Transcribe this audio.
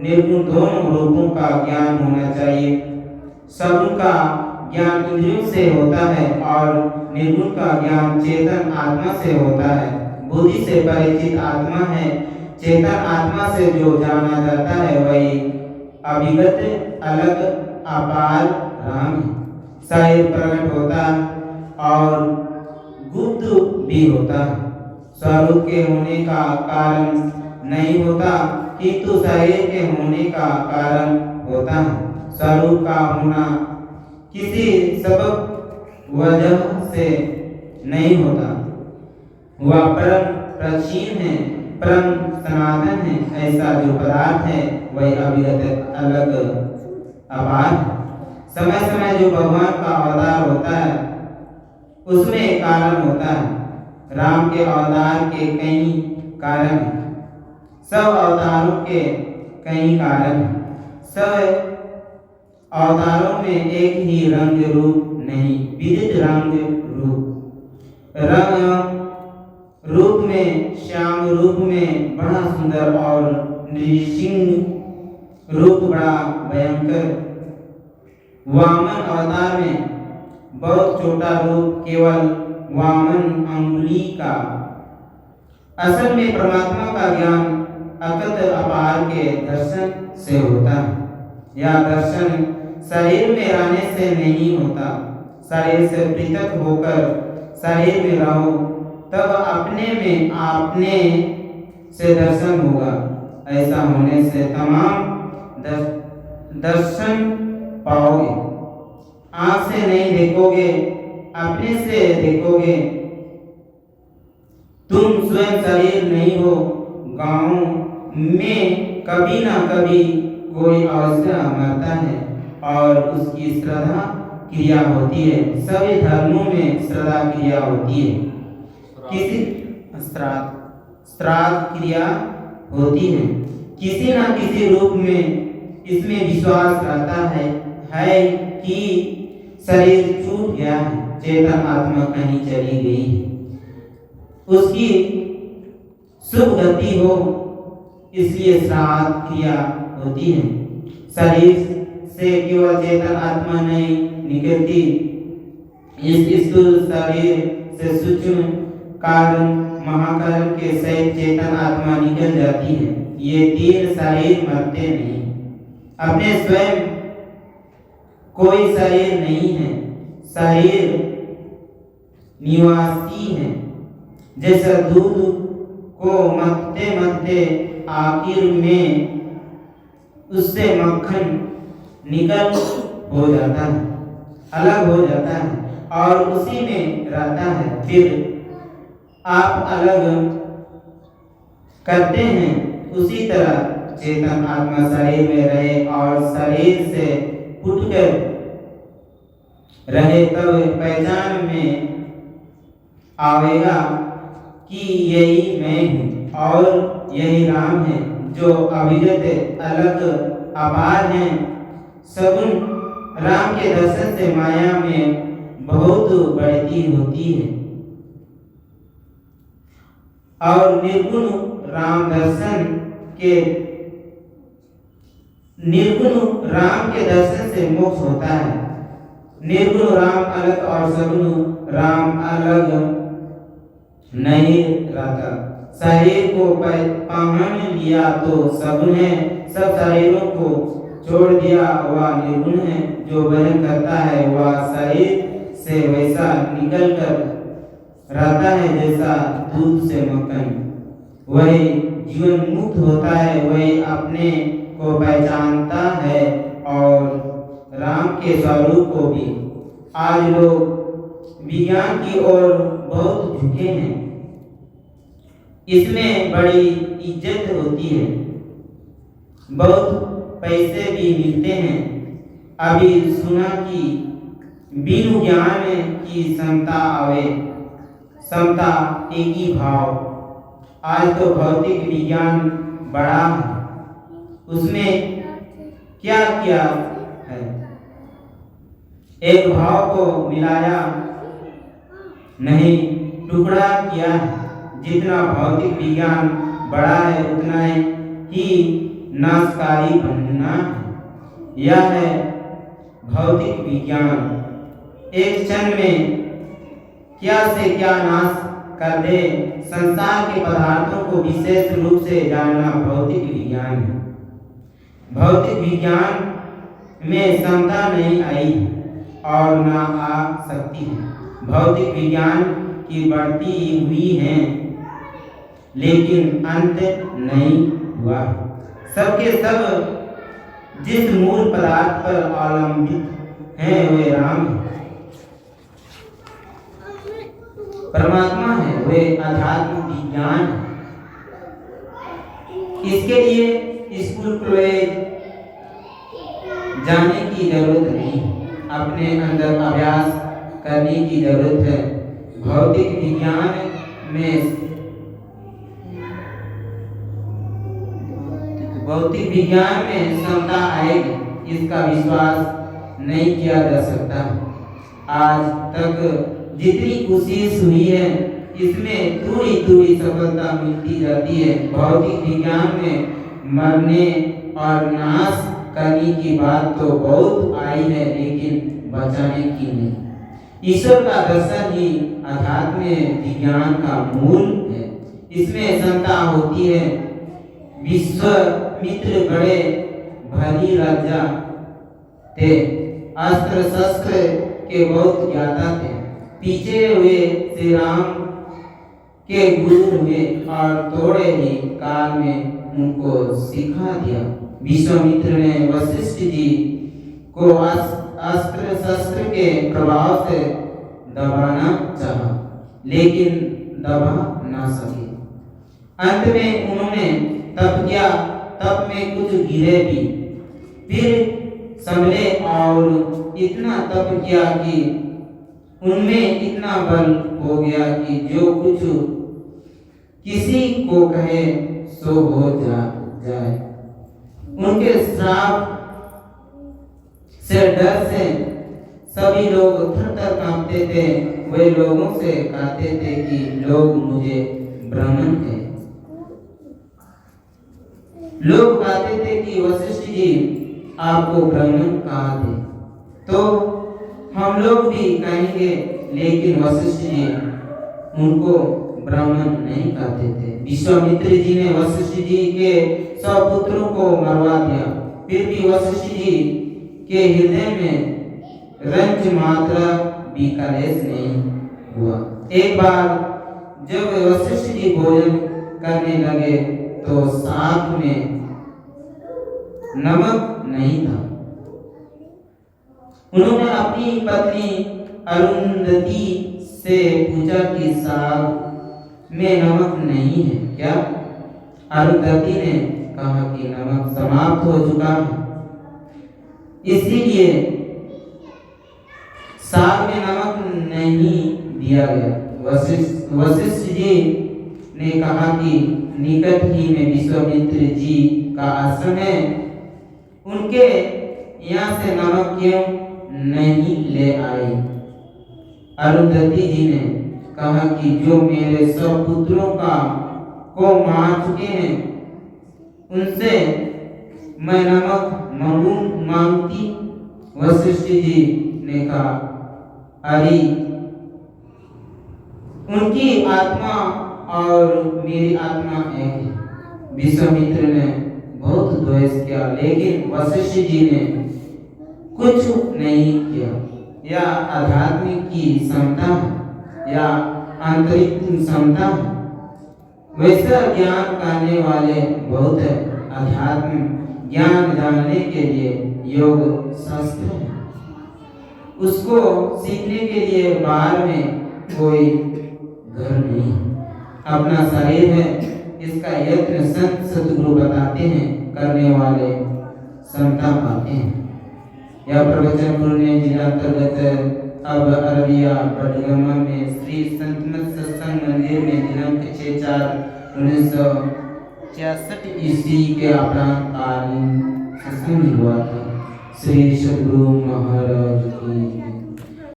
निर्गुण दोनों रूपों का ज्ञान होना चाहिए। सगुण का ज्ञान इंद्रियों से होता है और निर्गुण का ज्ञान चेतन आत्मा से होता है। बुद्धि से परिचित आत्मा है। चेतन आत्मा से जो जाना जाता है वही अभिगत अलग अपार राम है। शरीर प्रकट होता और गुप्त भी होता है। स्वरूप के होने का कारण नहीं होता किंतु शरीर के होने का कारण होता है। स्वरूप का होना किसी सबब वजह से नहीं होता। वह परम प्राचीन है, परम सनातन है। ऐसा जो पदार्थ है वही अभिगत अलग अपार है। समय समय जो भगवान का अवतार होता है उसमें एक कारण होता है। राम के अवतार के कई कारण हैं। सब अवतारों के कई कारण हैं। सब अवतारों में एक ही रंग रूप नहीं, विविध रंग रूप। रंग रूप में श्याम रूप में बड़ा सुंदर और नृसिंह रूप बड़ा भयंकर। वामन अवतार में बहुत छोटा रूप, केवल वामन अंगुली का। असल में परमात्मा का ज्ञान अकत अपार के दर्शन से होता है। यह दर्शन शरीर में रहने से नहीं होता। शरीर से पृथक होकर शरीर में रहो तब अपने में आपने से दर्शन होगा। ऐसा होने से तमाम दर्शन पाओगे। आंख से नहीं देखोगे, अपने से देखोगे। तुम स्वयं शरीर नहीं हो। गांव में कभी ना कभी कोई अवश्य मरता है और उसकी श्रद्धा क्रिया होती है। सभी धर्मों में श्रद्धा क्रिया होती है। किसी श्राद्ध क्रिया होती है। किसी न किसी रूप में इसमें विश्वास रहता है कि शरीर छूट गया है, चेतन आत्मा कहीं चली गई है, उसकी शुभ गति हो, इसलिए श्राद्ध क्रिया होती है। शरीर से केवल चेतन आत्मा नहीं निकलती। इस स्थूल शरीर से सूक्ष्म कारण महाकारण के सहित चेतन आत्मा निकल जाती है। ये तीन शरीर मरते नहीं। अपने स्वयं कोई शरीर नहीं है। शरीर निवासी है। जैसा दूध को मथते मथते आखिर में उससे मक्खन निकल हो जाता है, अलग हो जाता है और उसी में रहता है। फिर आप अलग करते हैं। उसी तरह चेतन आत्मा शरीर में रहे और शरीर से उठकर रहे तब पहचान में आवेगा कि यही मैं हूँ और यही राम है जो अभिगत अलग अपार हैं। सगुण राम के दर्शन से माया में बहुत बढ़ती होती है और निर्गुण राम के दर्शन से मोक्ष होता है। निर्गुण राम अलग और सगुण राम अलग नहीं रहता। शरीर को पहन लिया तो सगुण है, सब शरीरों को छोड़ दिया वह निर्गुण है। जो वहन करता है वह शरीर से वैसा निकल कर रहता है जैसा दूध से मक्खन। वही जीवन मुक्त होता है, वही अपने को पहचानता है और राम के स्वरूप को भी। आज लोग विज्ञान की ओर बहुत झुके हैं। इसमें बड़ी इज्जत होती है, बहुत पैसे भी मिलते हैं। अभी सुना कि बिनु ज्ञान की समता एक ही भाव। आज तो भौतिक विज्ञान बड़ा है, उसमें क्या किया है, एक भाव को मिलाया नहीं, टुकड़ा किया है। जितना भौतिक विज्ञान बड़ा है उतना ही नाशकारी बनना है। यह है भौतिक विज्ञान। एक क्षण में क्या से क्या नाश कर दे, संसार के पदार्थों को विशेष रूप से जानना भौतिक विज्ञान है। भौतिक विज्ञान में क्षमता नहीं आई और न आ सकती है। भौतिक विज्ञान की बढ़ती हुई है, लेकिन अंत नहीं हुआ। सबके सब जिस मूल पदार्थ पर अवलंबित हैं वे राम है, परमात्मा है, वे अध्यात्म विज्ञान है। इसके लिए स्कूल कॉलेज जाने की जरूरत नहीं, अपने अंदर अभ्यास करने की जरूरत है। भौतिक विज्ञान में क्षमता आएगी, इसका विश्वास नहीं किया जा सकता। आज तक जितनी कोशिश हुई है, इसमें थोड़ी थोड़ी सफलता मिलती जाती है। भौतिक विज्ञान में मरने और नाश करने की बात तो बहुत आई है, लेकिन बचाने की नहीं। ईश्वर का दर्शन ही अध्यात्म विज्ञान का मूल है। इसमें क्षमता होती है। विश्वामित्र बड़े भली राजा थे, अस्त्र शस्त्र के बहुत ज्ञाता थे। पीछे हुए श्री राम के गुरु हुए और थोड़े ही काल में उनको सिखा दिया। विश्वामित्र ने वशिष्ठ जी को अस्त्र शस्त्र के प्रभाव से दबाना चाहा, लेकिन दबा ना सके। अंत में उन्होंने तप किया, तप में कुछ गिरे भी, फिर संभले और इतना तप किया कि उनमें इतना बल हो गया कि जो कुछ किसी को कहे सो हो जाए। उनके श्राप से डर से सभी लोग थर-थर कांपते थे। वे लोगों से कहते थे कि लोग मुझे ब्राह्मण है। लोग कहते थे कि वशिष्ठ जी आपको ब्राह्मण कहा थे, तो हम लोग भी कहेंगे, लेकिन वशिष्ठ जी उनको ब्राह्मण नहीं कहते थे। विश्वामित्र जी ने वशिष्ठ जी के 100 पुत्रों को मरवा दिया, फिर भी वशिष्ठ जी के हृदय में रंज मात्रा भी कलेश नहीं हुआ। एक बार जब वशिष्ठ जी भोजन करने लगे तो साग में नमक नहीं था। उन्होंने अपनी पत्नी अरुंधति से पूछा कि साग में नमक नहीं है क्या? अरुंधति ने कहा कि नमक समाप्त हो चुका है, इसीलिए साग में नमक नहीं दिया गया। वशिष्ठ जी ने कहा कि निकट ही में विश्वामित्र जी का आश्रम है, उनके यहाँ से नमक क्यों नहीं ले आए? अरुंधति जी ने कहा कि जो मेरे 100 पुत्रों को मार चुके हैं, उनसे मैं नमक मांगती। वशिष्ठ जी ने कहा, अरे उनकी आत्मा और मेरी आत्मा एक है। विश्वामित्र ने बहुत द्वेष किया, लेकिन वशिष्ठ जी ने कुछ नहीं किया। यह आध्यात्मिक की क्षमता है या आंतरिक क्षमता है। वैसा ज्ञान करने वाले बहुत है। अध्यात्म ज्ञान जानने के लिए योग शास्त्र है, उसको सीखने के लिए बाहर में कोई घर नहीं, अपना शरीर है। इसका यत्न संत सतगुरु बताते हैं, करने वाले क्षमता पाते हैं। यह प्रवचन पुणे जिला अंतर्गत अब अररिया बडगमा में श्री संत मत सत्संग मंदिर में दिनांक 6/4/1966 ईस्वी के अपराह्न कालीन सत्संग हुआ था। श्री सद्गुरु महाराज की